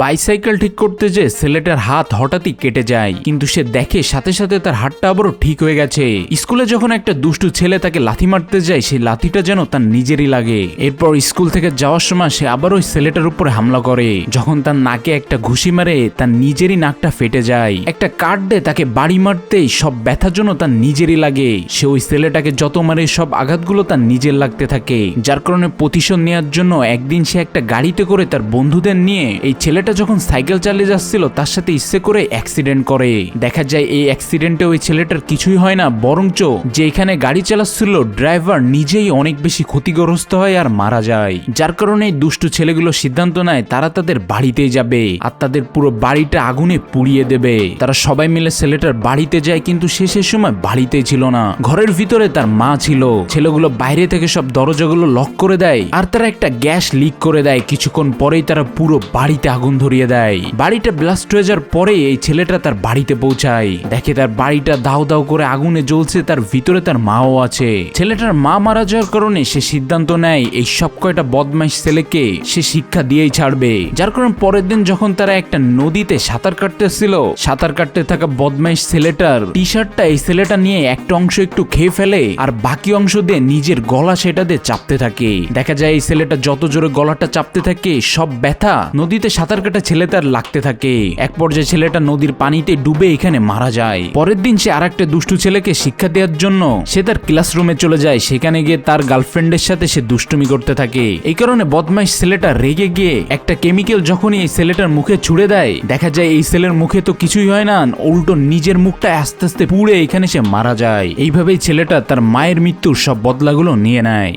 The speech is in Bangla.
বাইসাইকেল ঠিক করতে যে ছেলেটার হাত হঠাৎই কেটে যায়, কিন্তু সে দেখে সাথে সাথে তার হাতটা আবারও ঠিক হয়ে গেছে। স্কুলে যখন একটা দুষ্টু ছেলে তাকে লাথি মারতে যায়, সেই লাথিটা যেন তার নিজেরই লাগে। এরপর স্কুল থেকে যাওয়ার সময় সে আবার ওই ছেলেটার উপরে হামলা করে। যখন তার নাকে একটা ঘুষি মারে, তার নিজেরই নাকটা ফেটে যায়। একটা কাঠ দিয়ে তাকে বাড়ি মারতেই সব ব্যথার জন্য তার নিজেরই লাগে। সে ওই ছেলেটাকে যত মারে সব আঘাতগুলো তার নিজের লাগতে থাকে, যার কারণে প্রতিশোধ নেওয়ার জন্য একদিন সে একটা গাড়িতে করে তার বন্ধুদের নিয়ে এই ছেলেটা যখন সাইকেল চালিয়ে যাচ্ছিল তার সাথে ইচ্ছে করে অ্যাক্সিডেন্ট করে। দেখা যায় এই অ্যাক্সিডেন্টে ওই ছেলেটার কিছুই হয় না, বরঞ্চ যে এখানে গাড়ি চালাচ্ছিল ড্রাইভার নিজেই অনেক বেশি ক্ষতিগ্রস্ত হয় আর মারা যায়। যার কারণে এই দুষ্টু ছেলেগুলো সিদ্ধান্ত নেয় তারা তাদের বাড়িতেই যাবে আর তাদের পুরো বাড়িটা আগুনে পুড়িয়ে দেবে। তারা সবাই মিলে ছেলেটার বাড়িতে যায়, কিন্তু সে সময় বাড়িতেই ছিল না। ঘরের ভিতরে তার মা ছিল। ছেলেগুলো বাইরে থেকে সব দরজাগুলো লক করে দেয় আর তারা একটা গ্যাস লিক করে দেয়। কিছুক্ষণ পরেই তারা পুরো বাড়িতে আগুন ধরিয়ে দেয়। বাড়িটা ব্লাস্ট হয়ে যাওয়ার পরে এই ছেলেটা তার বাড়িতে পৌঁছায়, দেখে তার বাড়িটা দাউ দাউ করে আগুনে জ্বলছে, তার ভিতরে তার মাও আছে। ছেলেটার মা মারা যাওয়ার কারণে সে সিদ্ধান্ত নেয় এই সব কয়টা বদমাইশ ছেলেকে সে শিক্ষা দিয়েই ছাড়বে। যার কারণে পরের দিন যখন তারা একটা নদীতে সাঁতার কাটতেছিল, সাঁতার কাটতে থাকা বদমাইশ ছেলেটার টি শার্টটা এই ছেলেটা নিয়ে একটা অংশ একটু খেয়ে ফেলে আর বাকি অংশ দিয়ে নিজের গলা সেটা দিয়ে চাপতে থাকে। দেখা যায় এই ছেলেটা যত জোরে গলাটা চাপতে থাকে সব ব্যথা নদীতে সাঁতার কাটা ছেলেটার লাগতে থাকে। এক পর্যায়ে ছেলেটা নদীর পানিতে ডুবে এখানে মারা যায়। পরের দিন সে আরেকটা দুষ্টু ছেলেকে শিক্ষা দেওয়ার জন্য সে তার ক্লাসরুমে চলে যায়। সেখানে গিয়ে তার গার্লফ্রেন্ডের সাথে সে দুষ্টুমি করতে থাকে। এই কারণে বদমাইশ ছেলেটা রেগে গিয়ে একটা কেমিক্যাল যখনই এই ছেলেটার মুখে ছুড়ে দেয়, দেখা যায় এই ছেলের মুখে তো কিছুই হয় না, উল্টো নিজের মুখটা আস্তে আস্তে পুড়ে এখানে সে মারা যায়। এইভাবেই ছেলেটা তার মায়ের মৃত্যুর সব বদলাগুলো নিয়ে নেয়।